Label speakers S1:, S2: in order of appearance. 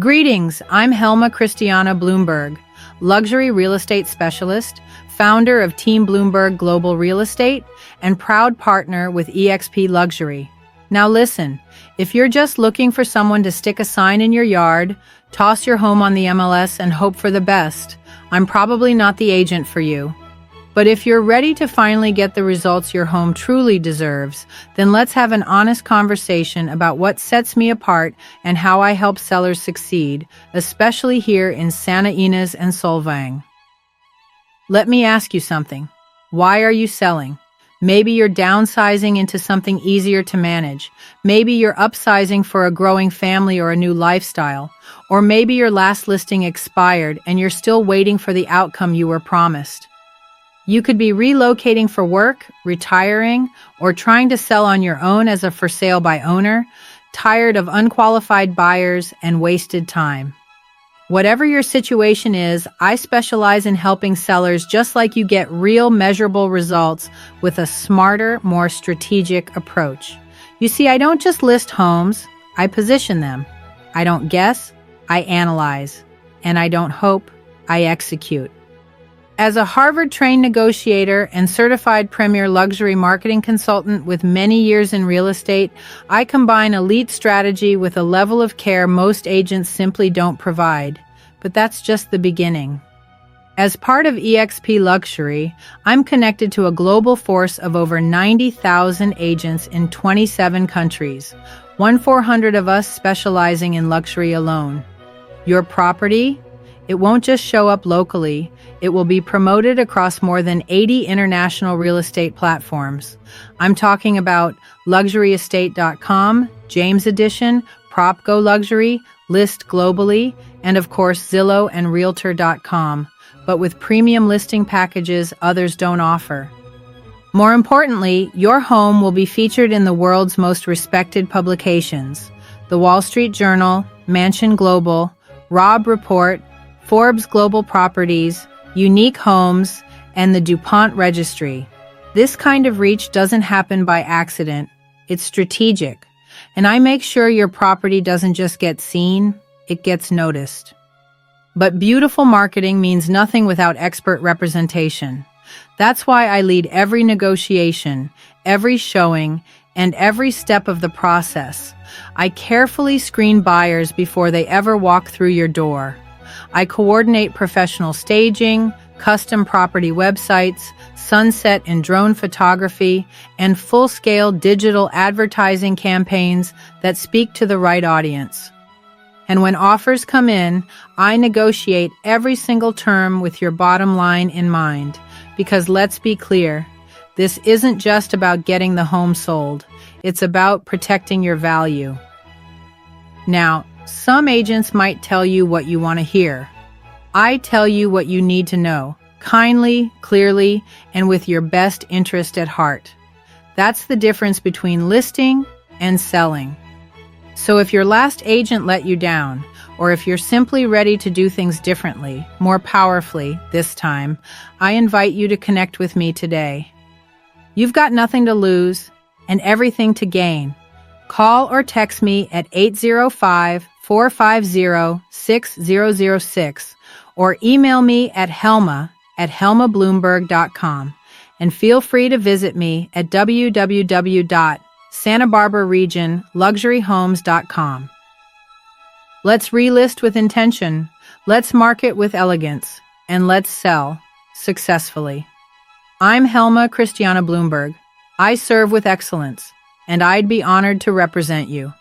S1: Greetings, I'm Helma Christiane Bloomberg, luxury real estate specialist, founder of Team Bloomberg Global Real Estate, and proud partner with eXp Luxury. Now listen, if you're just looking for someone to stick a sign in your yard, toss your home on the MLS and hope for the best, I'm probably not the agent for you. But if you're ready to finally get the results your home truly deserves, then let's have an honest conversation about what sets me apart and how I help sellers succeed, especially here in Santa Ynez and Solvang. Let me ask you something. Why are you selling? Maybe you're downsizing into something easier to manage. Maybe you're upsizing for a growing family or a new lifestyle. Or maybe your last listing expired and you're still waiting for the outcome you were promised. You could be relocating for work, retiring, or trying to sell on your own as a for sale by owner, tired of unqualified buyers and wasted time. Whatever your situation is, I specialize in helping sellers just like you get real measurable results with a smarter, more strategic approach. You see, I don't just list homes, I position them. I don't guess, I analyze. And I don't hope, I execute. As a Harvard-trained negotiator and certified premier luxury marketing consultant with many years in real estate, I combine elite strategy with a level of care most agents simply don't provide. But that's just the beginning. As part of eXp Luxury, I'm connected to a global force of over 90,000 agents in 27 countries, 1,400 of us specializing in luxury alone. Your property? It won't just show up locally, it will be promoted across more than 80 international real estate platforms. I'm talking about LuxuryEstate.com, JamesEdition, PropGo Luxury, ListGlobally, and of course Zillow and Realtor.com, but with premium listing packages others don't offer. More importantly, your home will be featured in the world's most respected publications: The Wall Street Journal, Mansion Global, Robb Report, Forbes Global Properties, Unique Homes, and the Dupont Registry. This kind of reach doesn't happen by accident. It's strategic. And I make sure your property doesn't just get seen, it gets noticed. But beautiful marketing means nothing without expert representation. That's why I lead every negotiation, every showing, and every step of the process. I carefully screen buyers before they ever walk through your door. I coordinate professional staging, custom property websites, sunset and drone photography, and full-scale digital advertising campaigns that speak to the right audience. And when offers come in, I negotiate every single term with your bottom line in mind. Because let's be clear, this isn't just about getting the home sold. It's about protecting your value. Now, some agents might tell you what you want to hear. I tell you what you need to know, kindly, clearly, and with your best interest at heart. That's the difference between listing and selling. So if your last agent let you down, or if you're simply ready to do things differently, more powerfully this time, I invite you to connect with me today. You've got nothing to lose and everything to gain. Call or text me at 805-450-6006 or email me at helma@helmabloomberg.com, and feel free to visit me at www.santabarbararegionluxuryhomes.com. Let's relist with intention, let's market with elegance, and let's sell successfully. I'm Helma Christiane Bloomberg. I serve with excellence, and I'd be honored to represent you.